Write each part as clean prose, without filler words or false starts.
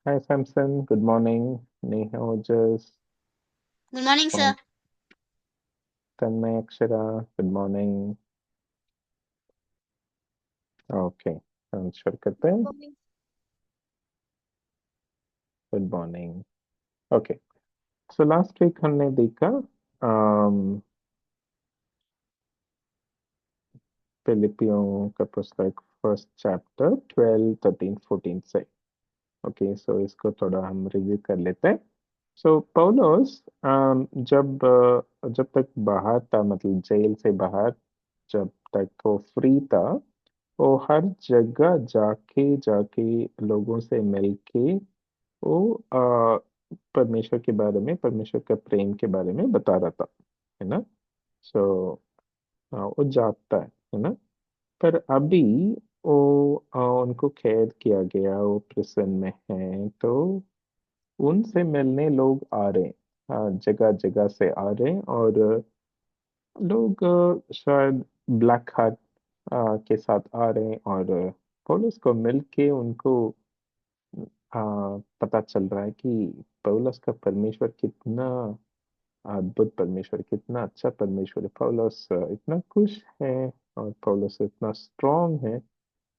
Hi Samson, good morning. Neha Ojas, good morning sir. Mon- Tanmay Akshara, good morning. Okay, हम शुरू करते हैं. Good morning. Okay, so last week हमने देखा फिलिपियों का पुस्तक फर्स्ट चैप्टर 12, 13, 14 से. ओके, सो इसको थोड़ा हम रिव्यू कर लेते हैं. सो पौलुस जब तक बाहर था, मतलब जेल से बाहर, जब तक वो फ्री था, वो हर जगह जाके जाके लोगों से मिलके वो परमेश्वर के बारे में, परमेश्वर का प्रेम के बारे में बता रहा था, है ना. सो वो जाता है ना. पर अभी वो उनको कैद किया गया, वो प्रिजन में है, तो उनसे मिलने लोग आ रहे हैं, जगह जगह से आ रहे हैं. और लोग शायद ब्लैक हार्ट के साथ आ रहे हैं, और पौलुस को मिलके उनको पता चल रहा है कि पौलुस का परमेश्वर कितना अद्भुत परमेश्वर, कितना अच्छा परमेश्वर है. पौलुस इतना खुश है, और पौलुस इतना स्ट्रांग है.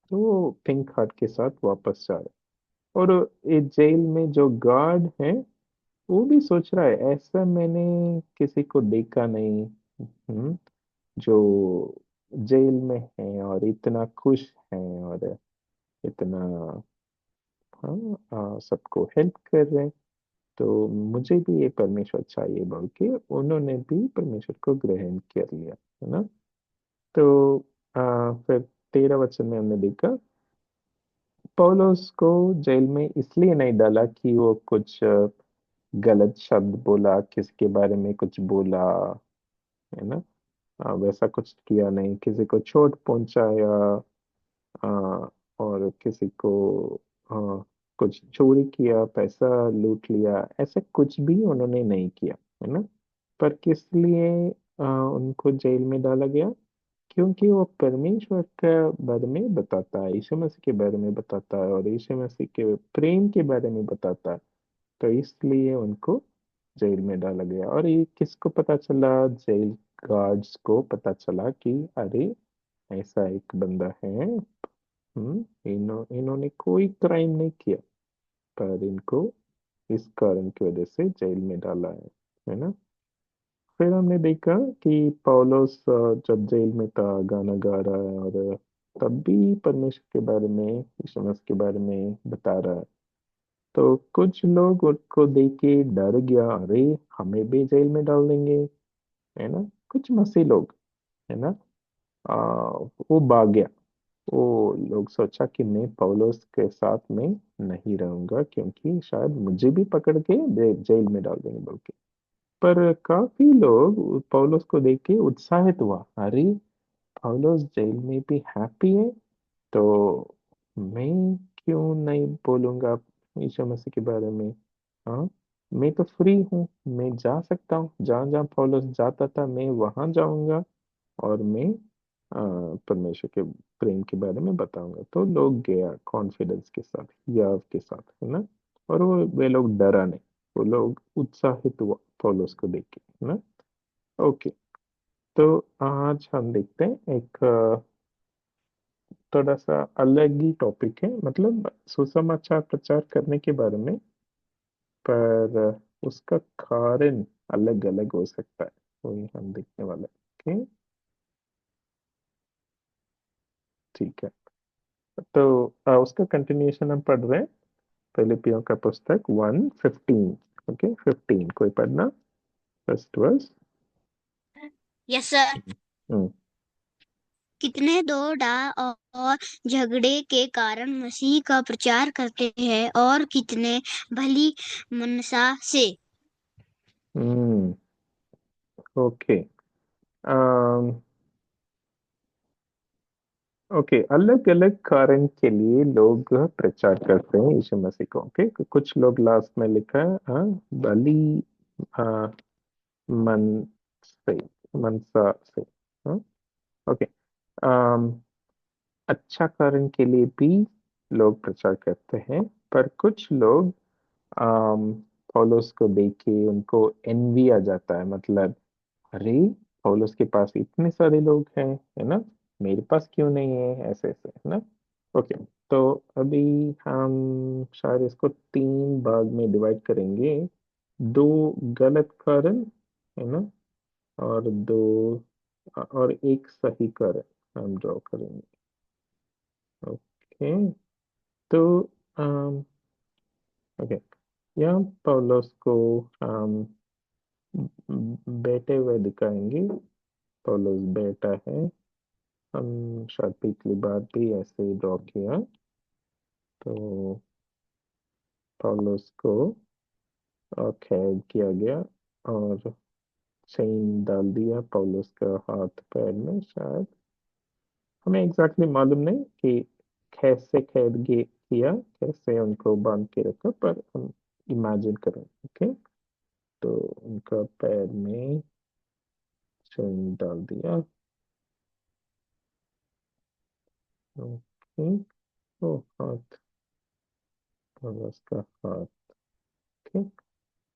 तो वो पिंक हार्ट के साथ वापस जा रहा है. और ये जेल में जो गार्ड है, वो भी सोच रहा है, ऐसा मैंने किसी को देखा नहीं. जो जेल में है और इतना खुश है, और इतना, हाँ, सबको हेल्प कर रहे हैं. तो मुझे भी ये परमेश्वर चाहिए बोल के उन्होंने भी परमेश्वर को ग्रहण कर लिया, है ना. तो फिर 13 वचन में हमने देखा, पौलुस को जेल में इसलिए नहीं डाला कि वो कुछ गलत शब्द बोला, किसी के बारे में कुछ बोला, है ना. वैसा कुछ किया नहीं, किसी को चोट पहुंचाया, और किसी को आ, कुछ चोरी किया, पैसा लूट लिया, ऐसा कुछ भी उन्होंने नहीं किया, है ना. पर किस लिए उनको जेल में डाला गया? क्योंकि वो परमेश्वर के बारे में बताता है, यीशु मसीह के बारे में बताता है, और यीशु मसीह के प्रेम के बारे में बताता है. तो इसलिए उनको जेल में डाला गया. और ये किसको पता चला? जेल गार्ड्स को पता चला कि अरे, ऐसा एक बंदा है. इन्होंने कोई क्राइम नहीं किया, पर इनको इस कारण की वजह से जेल में डाला है ना. फिर हमने देखा कि पौलुस जब जेल में था, गाना गा रहा है, और तब भी परमेश्वर के बारे में, यीशु मसीह के बारे में बता रहा है. तो कुछ लोग उसको देख के डर गया, अरे, हमें भी जेल में डाल देंगे, है ना. कुछ मसीह लोग, है ना, वो भाग गया. वो लोग सोचा कि मैं पौलुस के साथ में नहीं रहूंगा, क्योंकि शायद मुझे भी पकड़ के जेल में डाल देंगे बोल के. पर काफी लोग पौलुस को देख के उत्साहित हुआ, अरे, पौलुस जेल में भी हैप्पी है, तो मैं क्यों नहीं बोलूंगा यीशु मसीह के बारे में. हाँ, मैं तो फ्री हूँ, मैं जा सकता हूँ, जहाँ जहाँ पौलुस जाता था मैं वहां जाऊंगा, और मैं परमेश्वर के प्रेम के बारे में बताऊंगा. तो लोग गया कॉन्फिडेंस के साथ, याव के साथ, है ना. और वो वे लोग डरा नहीं, वो लोग उत्साहित हुआ पौलुस को देख के, है ना. ओके, तो आज हम देखते हैं एक थोड़ा सा अलग ही टॉपिक है, मतलब सुसमाचार प्रचार करने के बारे में, पर उसका कारण अलग अलग हो सकता है, वही हम देखने वाले हैं. ओके, ठीक है. तो उसका कंटिन्यूशन हम पढ़ रहे हैं, फिलिपियों का पुस्तक 1:15. ओके, 15 कोई पढ़ना, first verse. Yes sir. Hmm. कितने दौड़ा और झगड़े के कारण मसीह का प्रचार करते हैं, और कितने भली मनसा से। हम्म. ओके. ओके, अलग अलग कारण के लिए लोग प्रचार करते हैं यीशु मसीह को. ओके, कुछ लोग, लास्ट में लिखा है, भली हाँ, मन से, मनसा से. हाँ. ओके. अच्छा कारण के लिए भी लोग प्रचार करते हैं, पर कुछ लोग आम, पौलुस को देख के उनको एनवी आ जाता है, मतलब अरे पौलुस के पास इतने सारे लोग हैं, है ना, मेरे पास क्यों नहीं है, ऐसे ऐसे, है ना। ओके, तो अभी हम शायद इसको तीन भाग में डिवाइड करेंगे। दो गलत कारण, है ना, और दो और एक सही कारण हम ड्रॉ करेंगे। ओके, तो ओके, यहाँ पौलुस को हम बैठे हुए दिखाएंगे। पौलुस बैठा है, हम शायद पिछली बार भी ऐसे ही ड्रॉ किया। तो पौलुस को कैद किया गया और चेन डाल दिया पौलुस का हाथ पैर में। शायद हमें एग्जैक्टली मालूम नहीं कि कैसे किया, कैसे उनको बांध के रखा, पर हम इमेजिन करें। ओके, तो उनका पैर में चेन डाल दिया। ओके, तो हाथ, पौलुस का हाथ। ओके,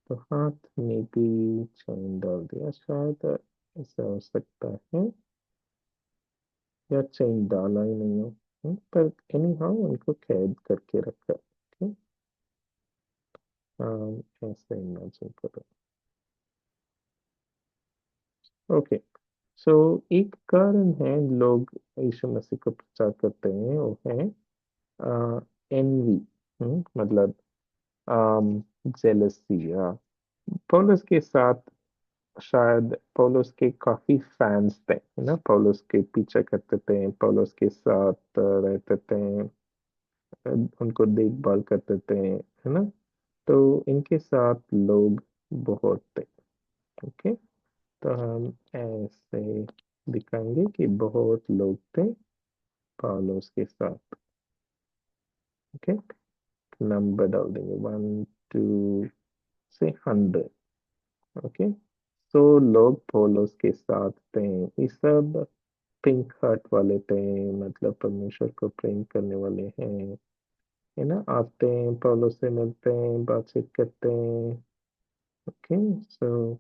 तो हाथ में भी चेन डाल दिया, शायद ऐसा हो सकता है, या चेन डाला ही नहीं हो। पर एनी हाउ उनको कैद करके रखा। ओके, ऐसे इमेजिन करो। ओके, सो एक कारण है लोग यीशु मसीह को प्रचार करते हैं, वो है एनवी, मतलब जेलसी। पौलुस के साथ शायद पौलुस के काफी फैंस थे, है ना, पौलुस के पीछे करते थे, पौलुस के साथ रहते थे, उनको देखभाल करते थे, है ना। तो इनके साथ लोग बहुत थे। ओके, तो हम ऐसे दिखाएंगे कि बहुत लोग थे पौलुस के साथ। ओके, नंबर डाल देंगे 1 2 से 100। ओके, सो लोग पौलुस के साथ थे। ये सब पिंक हार्ट वाले थे, मतलब परमेश्वर को प्रेम करने वाले हैं, है ना, आते हैं पौलुस से मिलते हैं, बातचीत करते हैं। ओके, सो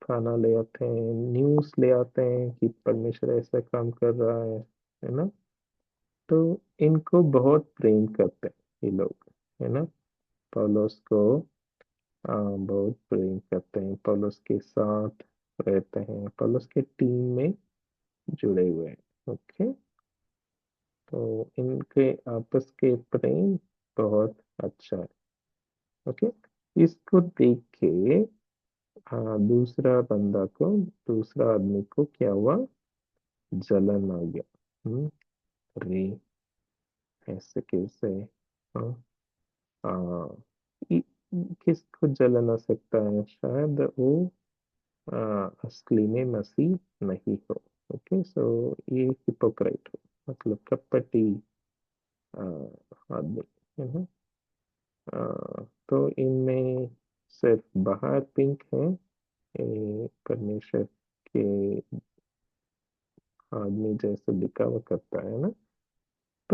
खाना ले आते हैं, न्यूज़ ले आते हैं कि परमेश्वर ऐसा काम कर रहा है ना। तो इनको बहुत प्रेम करते हैं ये लोग, है ना, पौलुस को बहुत प्रेम करते हैं, पौलुस के साथ रहते हैं, पौलुस के टीम में जुड़े हुए हैं। ओके, तो इनके आपस के प्रेम बहुत अच्छा है। ओके, इसको देख के दूसरा बंदा को, दूसरा आदमी को क्या हुआ, जलन आ गया। अरे ऐसे कैसे, हाँ, हाँ, इ- किसको जलन आ सकता है, शायद वो असली में मसीह नहीं हो। ओके, सो ये हिपोक्राइट हो, मतलब कपटी आ, आदमी, है ना। तो इनमें सिर्फ बाहर पिंक है, परमेश्वर के आदमी जैसे दिखावा करता है ना।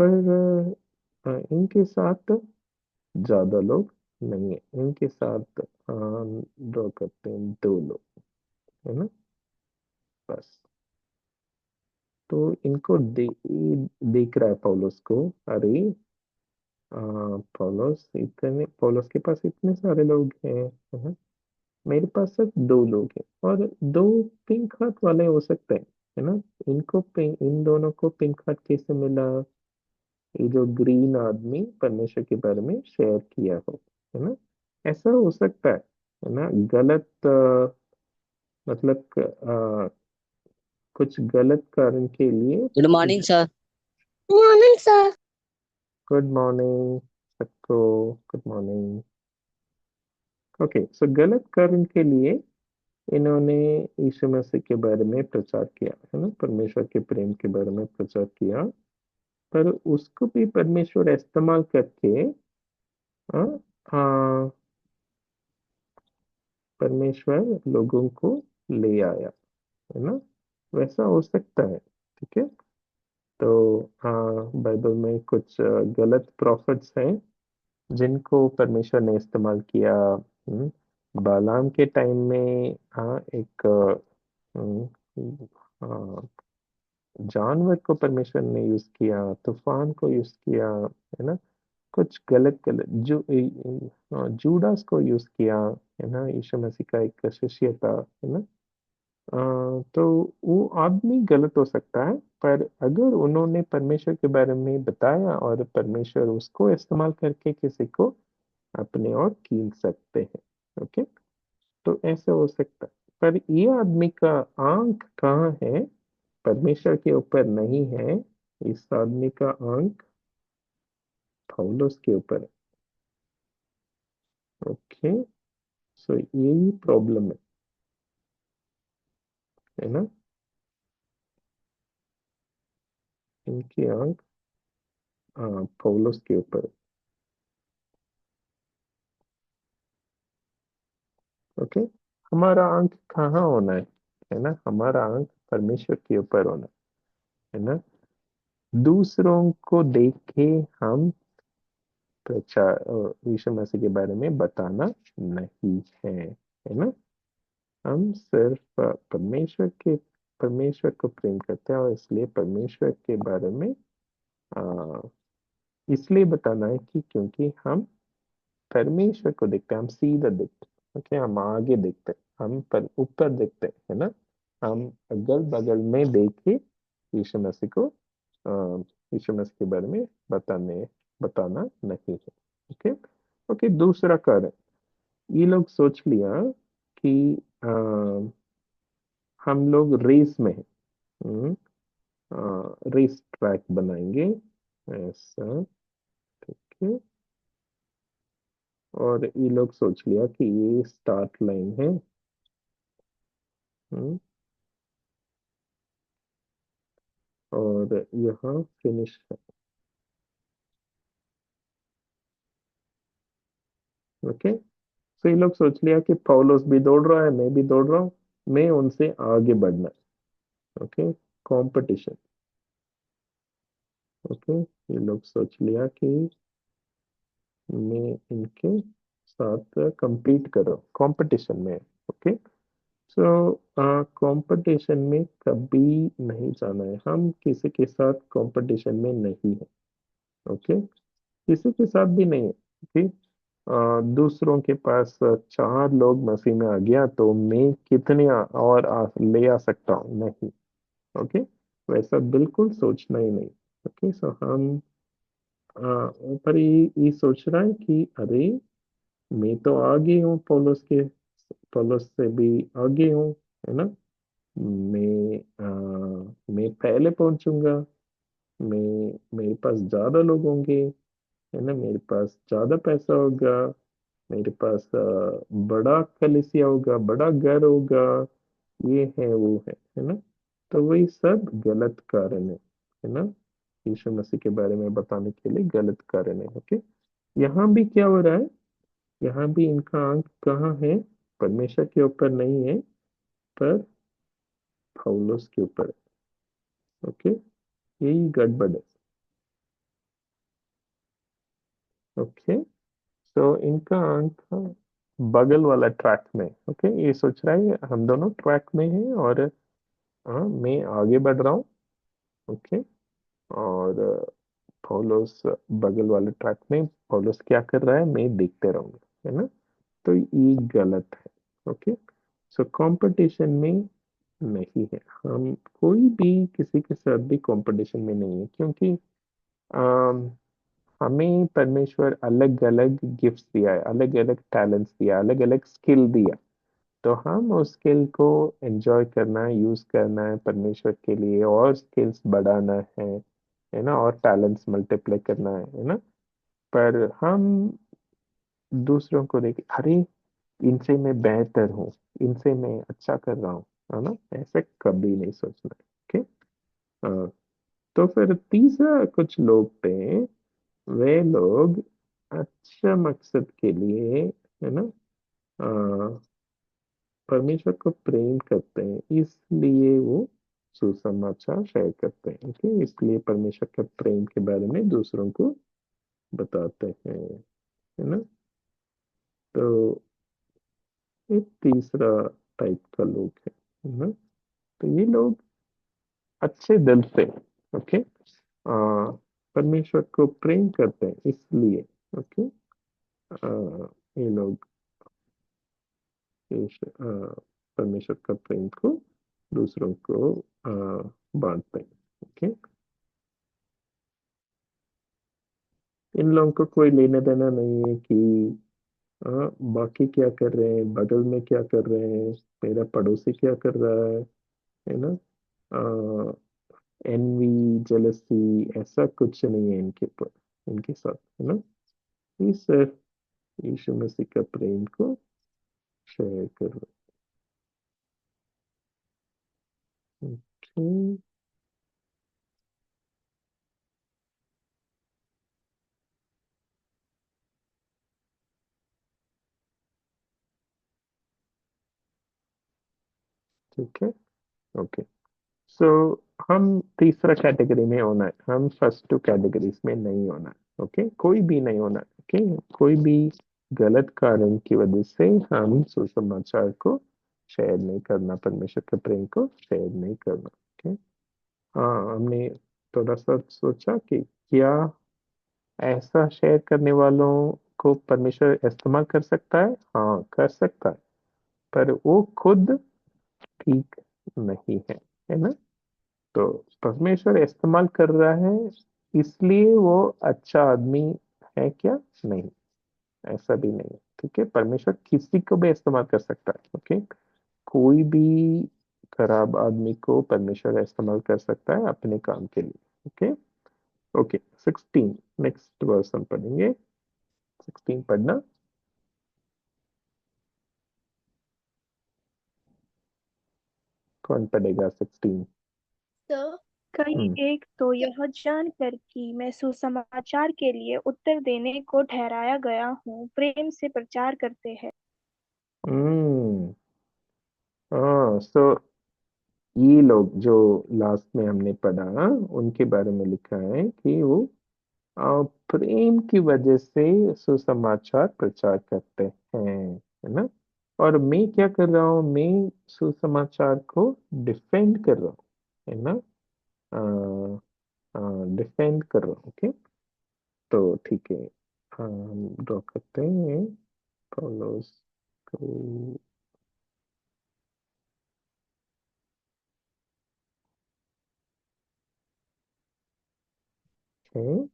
पर इनके साथ ज्यादा लोग नहीं है, इनके साथ ड्रॉ करते हैं दो लोग, है ना, बस। तो इनको देख रहा है पौलुस को, अरे पौलुस के पास इतने सारे लोग हैं, है ना, मेरे पास सिर्फ दो लोग हैं, और दो पिंक हार्ट वाले हो सकते हैं, है ना। इन दोनों को पिंक हार्ट कैसे मिला, ये जो ग्रीन आदमी परमेश्वर के बारे में शेयर किया हो, है ना, ऐसा हो सकता है ना। गलत मतलब कुछ गलत कारण के लिए। Good morning sir. Morning sir. Good morning सबको, गुड मॉर्निंग। ओके, सो गलत कारण के लिए इन्होंने यीशु मसीह के बारे में प्रचार किया, है ना, परमेश्वर के प्रेम के बारे में प्रचार किया, पर उसको भी परमेश्वर इस्तेमाल करके हाँ, हाँ, परमेश्वर लोगों को ले आया, है ना, वैसा हो सकता है। ठीक है, तो हाँ, बाइबल में कुछ गलत प्रॉफिट्स हैं जिनको परमेश्वर ने इस्तेमाल किया। बालाम के टाइम में, हाँ, एक हम्म, हाँ, जानवर को परमेश्वर ने यूज किया, तूफान को यूज किया, है ना। कुछ गलत गलत जूडास को यूज किया, है ना। यीशु मसीह का एक शिष्य था, है ना। तो वो आदमी गलत हो सकता है, पर अगर उन्होंने परमेश्वर के बारे में बताया और परमेश्वर उसको इस्तेमाल करके किसी को अपने और खींच सकते हैं। ओके, तो ऐसा हो सकता है। पर ये आदमी का आंख कहाँ है? परमेश्वर के ऊपर नहीं है। इस आदमी का आंख पौलुस के ऊपर है। ओके, सो यही प्रॉब्लम है ना। इनकी आंख, हाँ, पौलुस के ऊपर है। ओके, हमारा आंख कहाँ होना है ना। हमारा आंख परमेश्वर के ऊपर होना है ना। दूसरों को देख के हम प्रचार यीशु मसीह के बारे में बताना नहीं है ना। हम सिर्फ परमेश्वर को प्रेम करते हैं, और इसलिए परमेश्वर के बारे में आ, इसलिए बताना है कि क्योंकि हम परमेश्वर को देखते हैं, हम सीधा देखते हैं। ओके, हम आगे देखते हैं, हम पर ऊपर देखते हैं, है ना। हम अगल बगल में देखे यीशु मसीह को, यीशु मसीह के बारे में बताना नहीं है। ओके। ओके, दूसरा कारण, ये लोग सोच लिया कि आ, हम लोग रेस में हैं। रेस ट्रैक बनाएंगे ऐसा, ठीक है। और ये लोग सोच लिया कि ये स्टार्ट लाइन है। हम्म, और यहाँ फिनिश है। ओके, तो ये लोग सोच लिया कि पौलुस भी दौड़ रहा है, मैं भी दौड़ रहा हूँ, मैं उनसे आगे बढ़ना है। Okay, competition. ओके, ये लोग सोच लिया कि मैं इनके साथ compete करो, कंपटीशन में। ओके, सो कंपटीशन में कभी नहीं जाना है, हम किसी के साथ कंपटीशन में नहीं है। ओके, किसी के साथ भी नहीं है। ओके, दूसरों के पास चार लोग मसीह में आ गया तो मैं कितने ले आ सकता हूँ? नहीं। ओके, वैसा बिल्कुल सोचना ही नहीं। ओके, सो हम पर ये सोच रहा है कि अरे, मैं तो आगे हूँ, पौलुस से भी आगे हूँ, है ना। मैं पहले पहुंचूंगा, मैं मेरे पास ज्यादा लोग होंगे, है ना। मेरे पास ज्यादा पैसा होगा, मेरे पास बड़ा कलीसिया होगा, बड़ा घर होगा, ये है वो है ना। तो वही सब गलत कारण है ना। यीशु मसीह के बारे में बताने के लिए गलत कारण है। ओके, यहाँ भी क्या हो रहा है? यहाँ भी इनका आंक कहाँ है? परमेश्वर के ऊपर नहीं है, पर पौलुस के ऊपर है। ओके, यही गड़बड़ है। ओके, तो इनका आंक बगल वाला ट्रैक में। ओके, ये सोच रहा है हम दोनों ट्रैक में हैं, और हाँ, मैं आगे बढ़ रहा हूँ। ओके, और पौलुस बगल वाले ट्रैक में, पौलुस क्या कर रहा है मैं देखते रहूंगा, है ना। तो ये गलत है। ओके, सो कंपटीशन में नहीं है हम, कोई भी किसी के साथ भी कंपटीशन में नहीं है, क्योंकि अम, हमें परमेश्वर अलग अलग गिफ्ट्स दिया है, अलग अलग टैलेंट्स दिया, अलग अलग स्किल दिया। तो हम उस स्किल को एंजॉय करना है, यूज करना है परमेश्वर के लिए, और स्किल्स बढ़ाना है ना, और टैलेंट्स मल्टीप्लाई करना है ना। पर हम दूसरों को देख, अरे, इनसे मैं बेहतर हूँ, इनसे मैं अच्छा कर रहा हूँ, है ना, ऐसे कभी नहीं सोचना। ओके, हाँ। तो फिर तीसरा कुछ लोग थे, वे लोग अच्छा मकसद के लिए, है ना, अ, परमेश्वर को प्रेम करते हैं, इसलिए वो सुसमाचार शेयर करते हैं। ओके, इसलिए परमेश्वर के प्रेम के बारे में दूसरों को बताते हैं। है ना। तो ये तीसरा टाइप का लोग है ना। तो ये लोग अच्छे दिल से, ओके, परमेश्वर को प्रेम करते हैं इसलिए, ओके, ये लोग परमेश्वर का प्रेम को दूसरों को बांटते हैं, ओके। इन लोगों को कोई लेना देना नहीं है कि बाकी क्या कर रहे हैं, बगल में क्या कर रहे हैं, मेरा पड़ोसी क्या कर रहा है ना। एनवी, जेलसी, ऐसा कुछ नहीं है इनके पर, इनके साथ, है ना। ये सिर्फ यीशु मसीह का प्रेम को शेयर कर रहे हैं, ओके। ठीक है, ओके। सो हम तीसरा कैटेगरी में होना है, हम फर्स्ट टू कैटेगरीज में नहीं होना है, ओके, कोई भी नहीं होना है, ओके। कोई भी गलत कारण की वजह से हम सुसमाचार को शेयर नहीं करना, परमेश्वर के प्रेम को शेयर नहीं करना, ओके। हाँ, हमने थोड़ा सा सोचा कि क्या ऐसा शेयर करने वालों को परमेश्वर इस्तेमाल कर सकता है। हाँ, कर सकता है, पर वो खुद ठीक नहीं है ना। तो परमेश्वर इस्तेमाल कर रहा है इसलिए वो अच्छा आदमी है क्या? नहीं, ऐसा भी नहीं है, ठीक है। परमेश्वर किसी को भी इस्तेमाल कर सकता है, ओके। कोई भी खराब आदमी को परमेश्वर इस्तेमाल कर सकता है अपने काम के लिए, ओके। ओके, 16, नेक्स्ट वर्स हम पढ़ेंगे। 16 पढ़ना। कौन पढ़ेगा 16? तो कई हम्म एक तो यह जानकर कि मैं सुसमाचार के लिए उत्तर देने को ठहराया गया हूँ, प्रेम से प्रचार करते हैं। हम्म हाँ, सो ये लोग जो लास्ट में हमने पढ़ा, उनके बारे में लिखा है कि वो प्रेम की वजह से सुसमाचार प्रचार करते हैं, है ना। और मैं क्या कर रहा हूँ, मैं सुसमाचार को डिफेंड कर रहा हूँ, है ना। डिफेंड कर रहा हूँ, ओके। तो ठीक है, हम ड्रॉ करते हैं पौलुस को, है।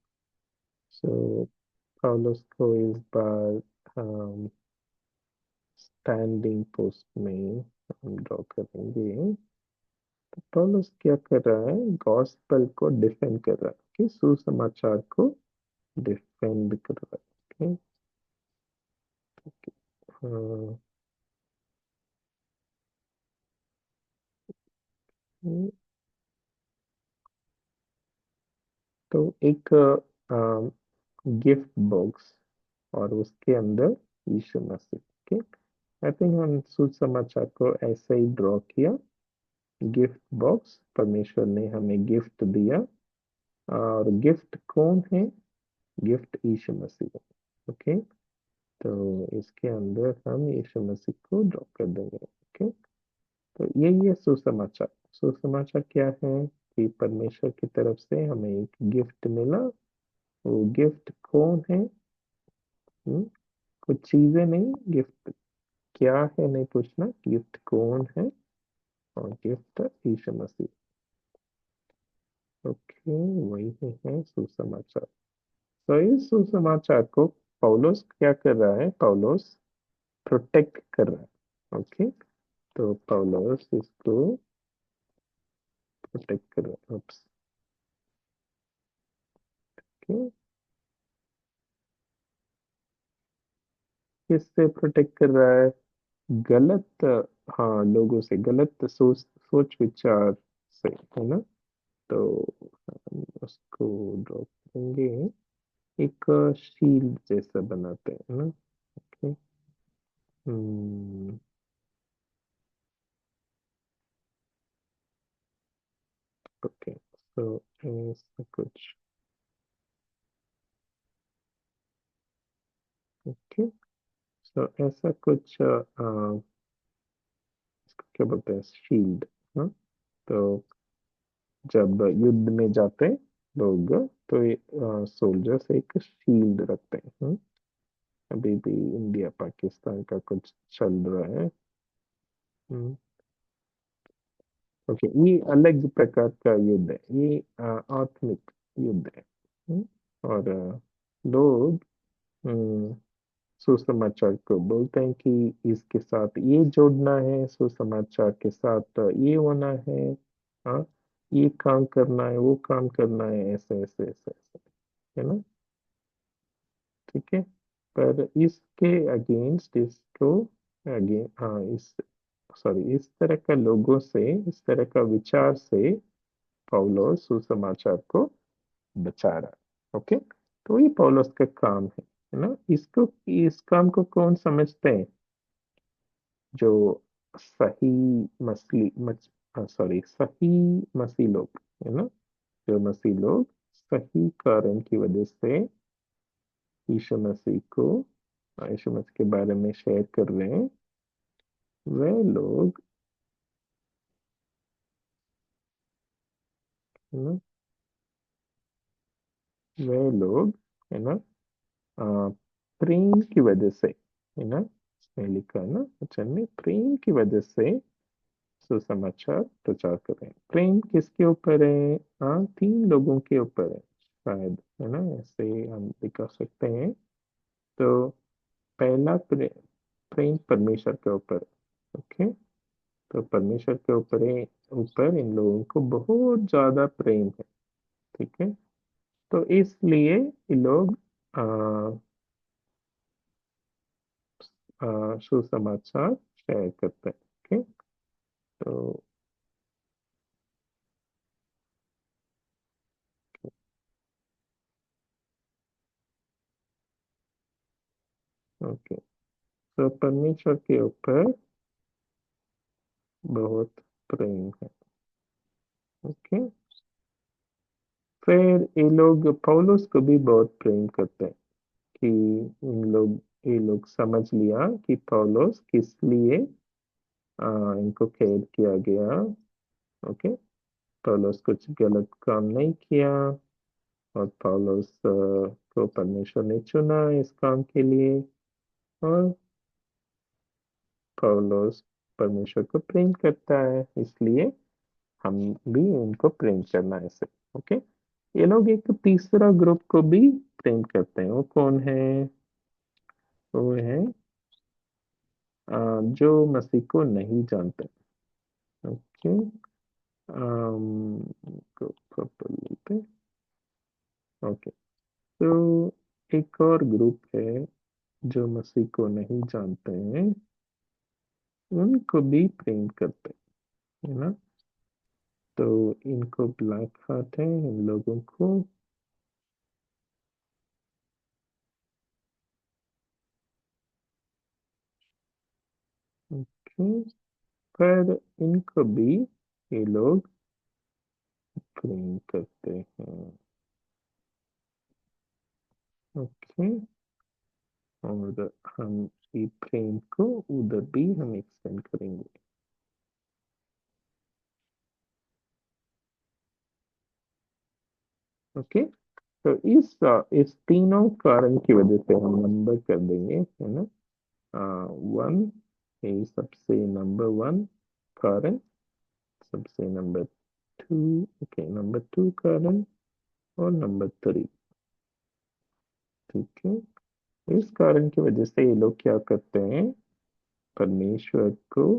सो पौलुस को इस बार स्टैंडिंग पोस्ट में हम ड्रॉ करेंगे। तो पौलुस क्या कर रहा है, गॉस्पेल को डिफेंड कर रहा है, कि सुसमाचार को डिफेंड कर रहा है, ओके। तो एक गिफ्ट बॉक्स और उसके अंदर यीशु मसीह के, आई थिंक हम सुसमाचार को ऐसे ही ड्रॉ किया। गिफ्ट बॉक्स, परमेश्वर ने हमें गिफ्ट दिया, और गिफ्ट कौन है? गिफ्ट यीशु मसीह है, ओके। तो इसके अंदर हम यीशु मसीह को ड्रॉ कर देंगे, ओके। तो यही है सुसमाचार। सुसमाचार क्या है कि परमेश्वर की तरफ से हमें एक गिफ्ट मिला। वो गिफ्ट कौन है? हम्म, कुछ चीजें नहीं, गिफ्ट क्या है नहीं पूछना, गिफ्ट कौन है, और गिफ्ट यीशु मसीह, ओके। वही है सुसमाचार। तो इस सुसमाचार को पौलुस क्या कर रहा है? पौलुस प्रोटेक्ट कर रहा है, ओके। तो पौलुस इसको प्रोटेक्ट कर रहा है, ओके। किससे प्रोटेक्ट कर रहा है? गलत, हाँ, लोगों से, गलत सोच, सोच विचार से, है ना। तो हम उसको ड्रॉ करेंगे, एक शील्ड जैसा बनाते हैं ना, ओके। हम्म ओके, तो ऐसा कुछ, ओके, सो ऐसा कुछ क्या बोलते हैं, शील्ड। हाँ, तो जब युद्ध में जाते लोग तो सोल्जर्स एक शील्ड रखते हैं। अभी भी इंडिया पाकिस्तान का कुछ चल रहा है। ओके, ये अलग प्रकार का युद्ध है, ये आत्मिक युद्ध है। और लोग सुसमाचार को बोलते हैं कि इसके साथ ये जोड़ना है, सुसमाचार के साथ ये होना है। हाँ, ये काम करना है, वो काम करना है, ऐसे ऐसे ऐसे ऐसे, है ना। ठीक है, पर इसके अगेंस्ट इसको, अगेन हाँ, इस सॉरी, इस तरह का लोगों से, इस तरह का विचार से पौलुस सुसमाचार को बचा रहा है। ओके, तो ये पौलुस का काम है ना। इसको, इस काम को कौन समझते हैं? जो सही मसीही मच सॉरी, सही मसीह लोग, है ना। जो मसीह लोग सही कारण की वजह से यीशु मसीह को, यीशु मसीह के बारे में शेयर कर रहे हैं, वे लोग, है ना, वे लोग, है ना, आ, प्रेम की वजह से, है ना, इसमें लिखा है ना वचन में, प्रेम की वजह से सुसमाचार प्रचार करें। प्रेम किसके ऊपर है? हाँ, तीन लोगों के ऊपर है शायद, है ना, ऐसे हम दिखा सकते हैं। तो पहला प्रेम परमेश्वर के ऊपर है। ओके, तो परमेश्वर के ऊपर ऊपर इन लोगों को बहुत ज्यादा प्रेम है। ठीक है, तो इसलिए ये लोग आ, सुसमाचार शेयर करते हैं। ओके, तो ओके, तो परमेश्वर के ऊपर बहुत प्रेम है। ओके, फिर ये लोग पौलुस को भी बहुत प्रेम करते हैं कि ये लोग समझ लिया कि पौलुस किस लिए इनको कैद किया गया। ओके, पौलुस कुछ गलत काम नहीं किया, और पौलुस को परमेश्वर ने चुना इस काम के लिए, और पौलुस परमेश्वर को प्रेम करता है, इसलिए हम भी उनको प्रेम करना है ऐसे। ओके, ये लोग एक तीसरा ग्रुप को भी प्रेम करते हैं, वो कौन है? वो है जो मसीह को नहीं जानते। ओके, लेते, ओके, तो एक और ग्रुप है जो मसीह को नहीं जानते हैं, उनको भी प्रेम करते हैं, है ना। तो इनको ब्लैक हार्ट है, इन लोगों को। ओके, पर इनको भी ये लोग प्रेम करते हैं। ओके, और हम ये प्रेम को उधर भी हम एक्सटेंड करेंगे। ओके, तो इस तीनों कारण की वजह से हम नंबर कर देंगे, है ना। वन, ये सबसे नंबर वन कारण, सबसे number two, okay, number two कारण, और नंबर थ्री। ठीक है, इस कारण की वजह से ये लोग क्या करते हैं? परमेश्वर को,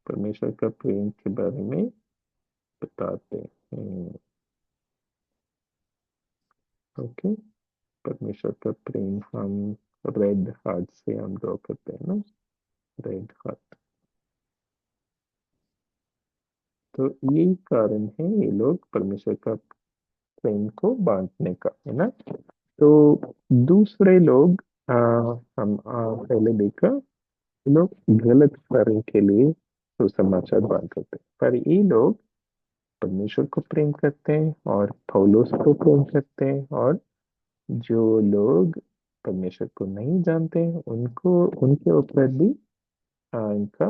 परमेश्वर का प्रेम के बारे में बताते हैं। ओके, परमेश्वर का प्रेम हम रेड हार्ट से हम ड्रॉ करते हैं ना, रेड हार्ट। तो यही कारण है ये लोग परमेश्वर का प्रेम को बांटने का, है ना। तो दूसरे लोग, हम पहले देखा, ये लोग गलत कारण के लिए सुसमाचार बांटते हैं, पर ये लोग परमेश्वर को प्रेम करते हैं और पौलुस को प्रेम करते हैं। और जो लोग परमेश्वर को नहीं जानते हैं उनको, उनके ऊपर भी इनका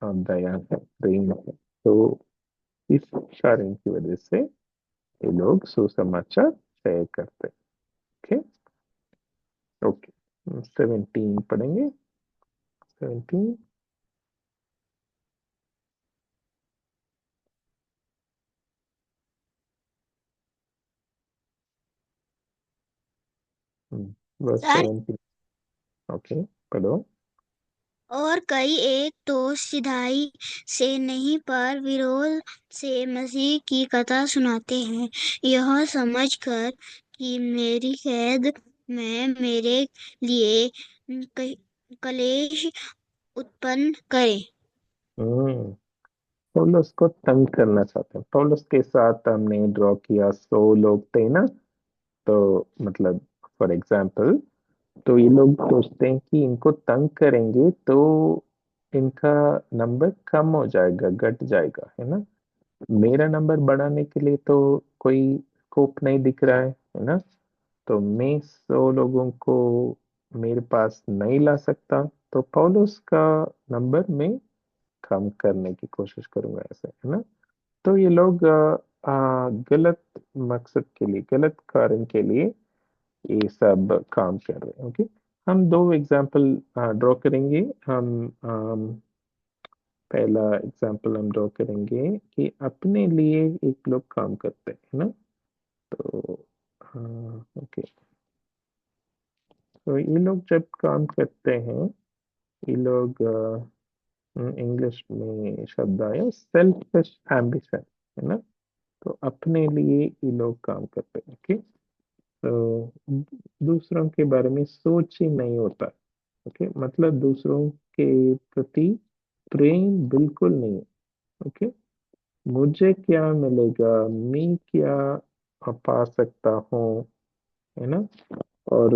दया है, प्रेम है। तो इस कारण की वजह से ये लोग सुसमाचार शेयर करते हैं। ओके ओके, 17 पढ़ेंगे। 17। Verse sir 17। ओके, पढ़ो। और कई एक तो सिधाई से नहीं पर विरोध से मसीह की कथा सुनाते हैं, यह समझकर कि मेरी कैद में मेरे लिए कलेश उत्पन्न करे। हम्म पौलुस को तंग करना चाहते हैं। पौलुस के साथ हमने ड्रॉ किया 100 लोग थे ना, तो मतलब फॉर एग्जाम्पल, तो ये लोग सोचते हैं कि इनको तंग करेंगे तो इनका नंबर कम हो जाएगा, घट जाएगा, है ना। मेरा नंबर बढ़ाने के लिए तो कोई स्कोप नहीं दिख रहा है ना। तो मैं 100 लोगों को मेरे पास नहीं ला सकता, तो पौलुस का नंबर मैं कम करने की कोशिश करूंगा, ऐसे, है ना। तो ये लोग गलत मकसद के लिए, गलत कारण के लिए ये सब काम कर रहे हैं। ओके, हम दो एग्जाम्पल ड्रॉ करेंगे। हम पहला एग्जाम्पल हम ड्रॉ करेंगे कि अपने लिए एक लोग काम करते हैं, है ना। तो ओके, तो ये लोग जब काम करते हैं, ये लोग इंग्लिश में शब्द आया सेल्फिश एम्बिशन, है ना। तो अपने लिए ये लोग काम करते हैं। ओके, तो दूसरों के बारे में सोच ही नहीं होता। ओके, मतलब दूसरों के प्रति प्रेम बिल्कुल नहीं। ओके, मुझे क्या मिलेगा, मैं क्या पा सकता हूँ, है ना। और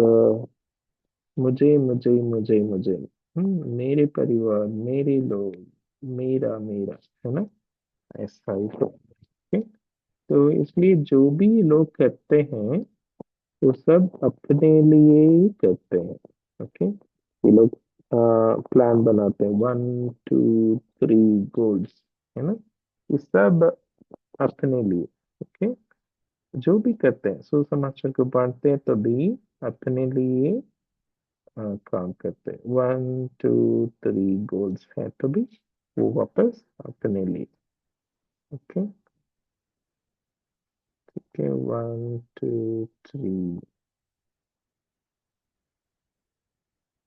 मुझे मुझे मुझे मुझे मेरे परिवार, मेरे लोग, मेरा मेरा, है ना, ऐसा ही तो। okay? तो इसलिए जो भी लोग करते हैं वो सब अपने लिए ही करते हैं। ओके, ये लोग प्लान बनाते हैं, 1 2 3 गोल्स, है ना, ये सब अपने लिए। ओके, जो भी करते हैं सुसमाचार को बांटते हैं तो भी अपने लिए काम करते हैं। 1 2 3 गोल्स है तो भी वो वापस अपने लिए। ओके, ठीक है, 1 2 3।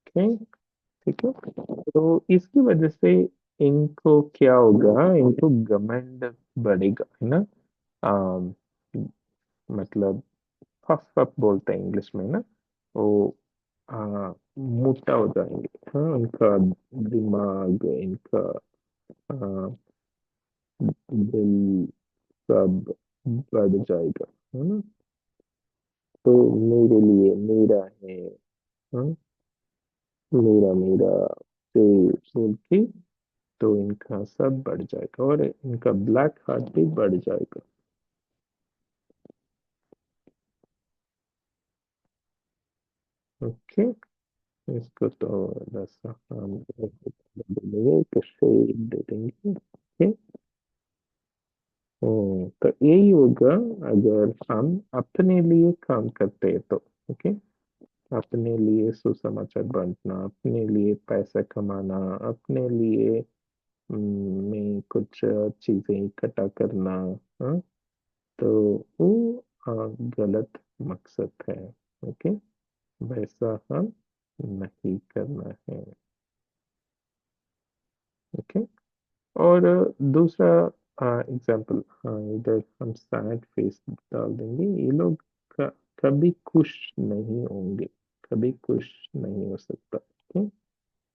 ओके, ठीक है। तो इसकी वजह से इनको क्या होगा, इनको घमंड बढ़ेगा, है ना। आम, मतलब फफ फफ बोलते हैं इंग्लिश में ना, वो मोटा हो जाएंगे। हाँ, उनका दिमाग, इनका आ, दिल सब बढ़ जाएगा, है ना। तो मेरे लिए मेरा है, हाँ, मेरा मेरा से बोल के, तो इनका सब बढ़ जाएगा और इनका ब्लैक हार्ट भी बढ़ जाएगा। ओके, इसको तो वैसा हम देंगे तो शेड दे देंगे। ओके, तो यही होगा अगर हम अपने लिए काम करते हैं तो। ओके, अपने लिए सुसमाचार बांटना, अपने लिए पैसा कमाना, अपने लिए में कुछ चीजें इकट्ठा करना, हाँ, तो वो गलत मकसद है। ओके, वैसा हम नहीं करना है। ओके, और दूसरा एग्जाम्पल, हाँ, इधर हम सैड फेस डाल देंगे। ये लोग कभी खुश नहीं होंगे, कभी खुश नहीं हो सकता। ओके,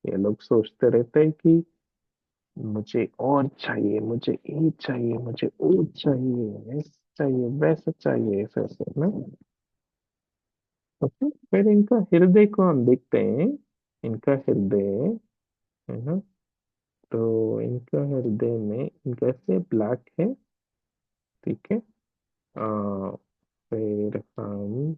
ये लोग सोचते रहते हैं कि मुझे और चाहिए, मुझे ये चाहिए, मुझे वो चाहिए, ऐसा चाहिए, वैसा चाहिए, ऐसा ऐसा ना। ओके, फिर इनका हृदय को हम देखते हैं। इनका हृदय, है ना, तो इनका हृदय में इनका से ब्लैक है। ठीक है, फिर हम,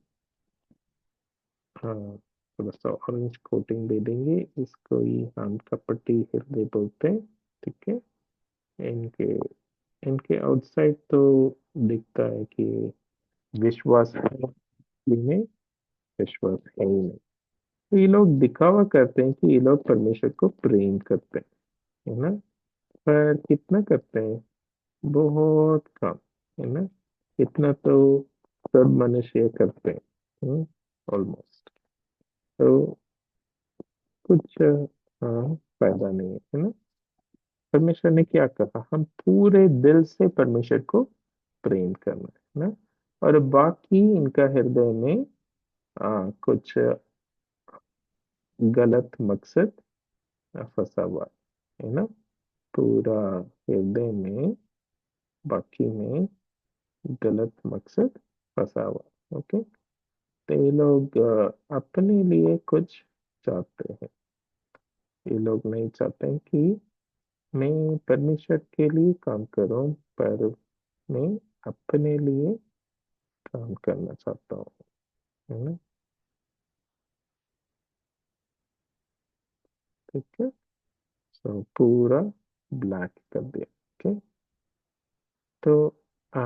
हाँ, थोड़ा सा ऑरेंज कोटिंग दे देंगे, इसको ही हम कपटी हृदय बोलते हैं। ठीक है। इनके इनके आउटसाइड तो दिखता है कि विश्वास है, इनमें विश्वास है ही नहीं। तो ये लोग दिखावा करते हैं कि ये लोग परमेश्वर को प्रेम करते हैं, है ना। पर कितना करते हैं? बहुत कम, है ना। इतना तो सब मनुष्य करते हैं ऑलमोस्ट। तो कुछ फायदा नहीं है ना। परमेश्वर ने क्या कहा? हम पूरे दिल से परमेश्वर को प्रेम करना है ना। और बाकी इनका हृदय में कुछ गलत मकसद फंसा हुआ है ना। पूरा हृदय में बाकी में गलत मकसद फंसा हुआ। ओके। तो ये लोग अपने लिए कुछ चाहते हैं। ये लोग नहीं चाहते हैं कि मैं परमेश्वर के लिए काम करूं, पर मैं अपने लिए काम करना चाहता हूँ, है ना। ठीक है। सो पूरा ब्लैक कर दिया। ओके। तो आ,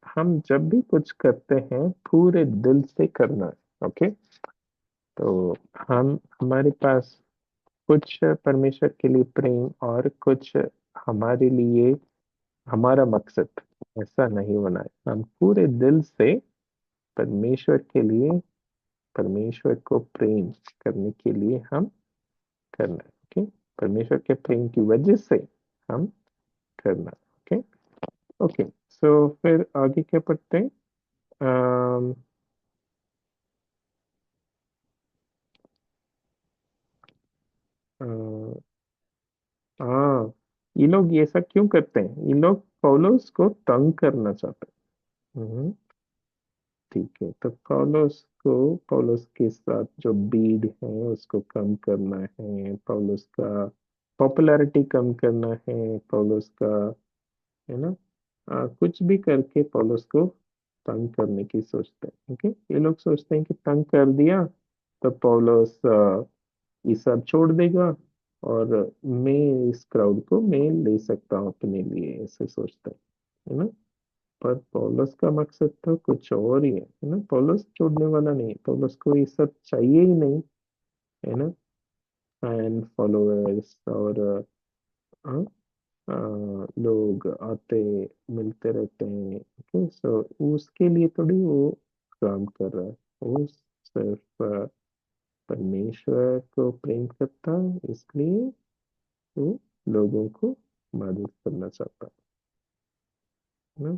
हम जब भी कुछ करते हैं पूरे दिल से करना है। ओके। तो हम हमारे पास कुछ परमेश्वर के लिए प्रेम और कुछ हमारे लिए हमारा मकसद ऐसा नहीं होना है। हम पूरे दिल से परमेश्वर के लिए, परमेश्वर को प्रेम करने के लिए हम करना है। ओके। परमेश्वर के प्रेम की वजह से हम करना है। ओके। ओके। सो फिर आगे क्या पढ़ते हैं? अम, अ, हाँ, ये लोग ये सब क्यों करते हैं? ये लोग पौलुस को तंग करना चाहते हैं। ठीक है। तो पौलुस के साथ जो बीड है उसको कम करना है, पौलुस का पॉपुलैरिटी कम करना है, पौलुस का, है ना। कुछ भी करके पौलुस को तंग करने की सोचते हैं। ओके। ये लोग सोचते हैं कि तंग कर दिया तो पौलुस ये सब छोड़ देगा, और मैं इस क्राउड को मैं ले सकता हूँ अपने लिए, ऐसे सोचते हैं, है ना। पर पौलुस का मकसद तो कुछ और ही है ना। पौलुस छोड़ने वाला नहीं है, पौलुस को ये सब चाहिए ही नहीं, है ना। फैन फॉलोअर्स और हाँ, लोग आते मिलते रहते हैं। ओके। सो उसके लिए थोड़ी वो काम कर रहा है। वो सिर्फ परमेश्वर को प्रेम करता है, इसलिए वो लोगों को मदद करना चाहता है ना।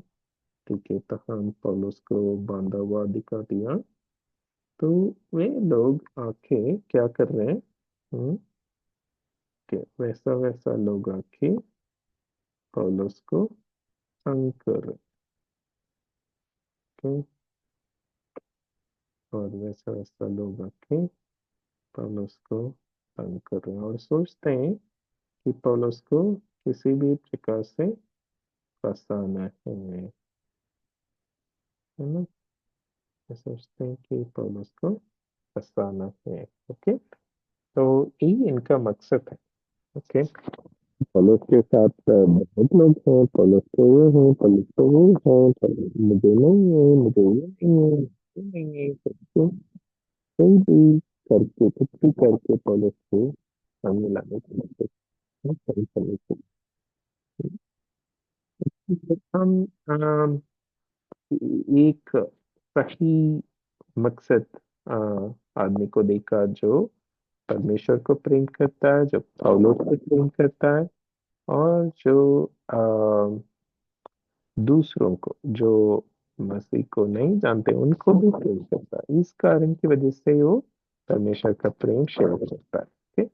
ठीक है। तो हम पौलुस को बांधा हुआ दिखा दिया। तो वे लोग आके क्या कर रहे हैं? कि वैसा वैसा लोग आके पौलुस को तंग कर रहे हैं। और वैसा वैसा लोग आके पौलुस को तंग कर रहे हैं और सोचते हैं कि पौलुस को किसी भी प्रकार से फंसाना है ना। ये सोचते हैं कि पौलुस को फंसाना है। ओके। तो यही इनका मकसद है। ओके। पॉलिस के साथ बहुत लोग हैं, पॉलिस तो ये है, पॉलिस तो वो है, मुझे नहीं है, मुझे ये नहीं है, मुझे नहीं है, सबको कोई भी करके कुछ भी करके पॉलिस को हम मिलाने की कोशिश सही करने की। हम एक सही मकसद अ, आदमी को देखा जो परमेश्वर को प्रेम करता है, जो पौलुस को प्रेम करता है, और जो दूसरों को जो मसीह को नहीं जानते उनको भी प्रेम करता है। इस कारण की वजह से वो परमेश्वर का प्रेम शेयर करता है। ठीक है?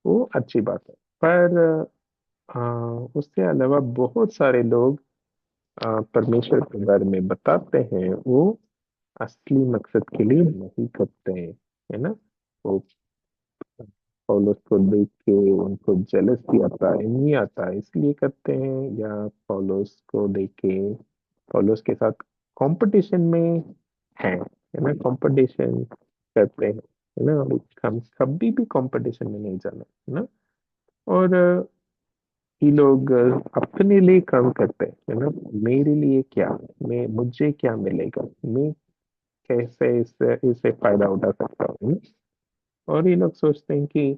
वो अच्छी बात है। पर उसके अलावा बहुत सारे लोग परमेश्वर के बारे में बताते हैं, वो असली मकसद के लिए नहीं करते हैं, है ना। वो पौलुस को देख के उनको जेलसी आता है, नहीं आता है, इसलिए करते हैं, या पौलुस को देख के पौलुस के साथ कंपटीशन में है ना, कंपटीशन करते हैं, है ना, हम कभी भी कंपटीशन में नहीं जाना, है ना। और ये लोग अपने लिए काम करते हैं, है ना। मेरे लिए क्या, मैं मुझे क्या मिलेगा, मैं कैसे इससे इससे फायदा उठा सकता हूँ, है ना। और ये लोग सोचते हैं कि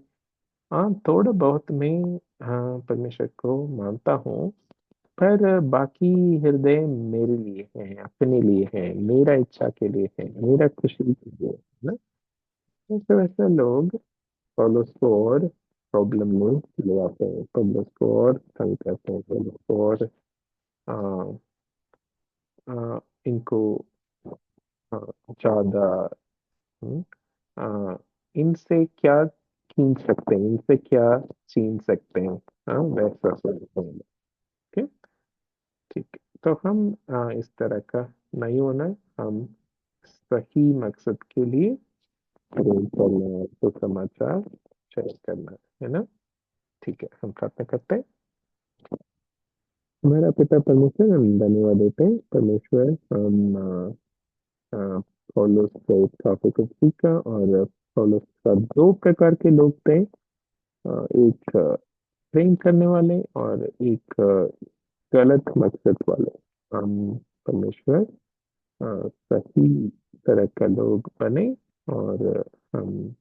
हाँ थोड़ा बहुत मैं, हाँ परमेश्वर को मानता हूँ, पर बाकी हृदय मेरे लिए है, अपने लिए है, मेरा इच्छा के लिए है, मेरा खुशी के लिए है ना। वैसे वैसे लोग पौलुस को और प्रॉब्लम में ले आते हैं, पौलुस को और तंग करते हैं, पौलुस को और आ, इनको आ, ज्यादा, हम्म, आ, इनसे क्या छीन सकते हैं, इनसे क्या छीन सकते हैं, हाँ वैसा सोचते हैं। ठीक है, ठीक है। तो हम इस तरह का नहीं होना है। हम सही मकसद के लिए प्रेम करना है, तो समाचार शेयर करना है ना। ठीक है, हम प्रार्थना करते हैं। हमारा पिता परमेश्वर, हम धन्यवाद देते हैं परमेश्वर, हम अ, पौलुस से काफी कुछ सीखा। और पौलुस का दो प्रकार के लोग थे, एक प्रेम करने वाले और एक गलत मकसद वाले। हम परमेश्वर सही तरह का लोग बने, और हम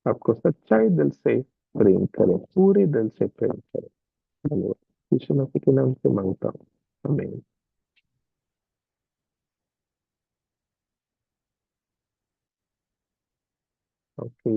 आपको सच्चाई दिल से प्रेम करें, पूरे दिल से प्रेम करें। धन्यवाद, यीशु मसीह के नाम से मांगता हूँ, आमीन। ओके।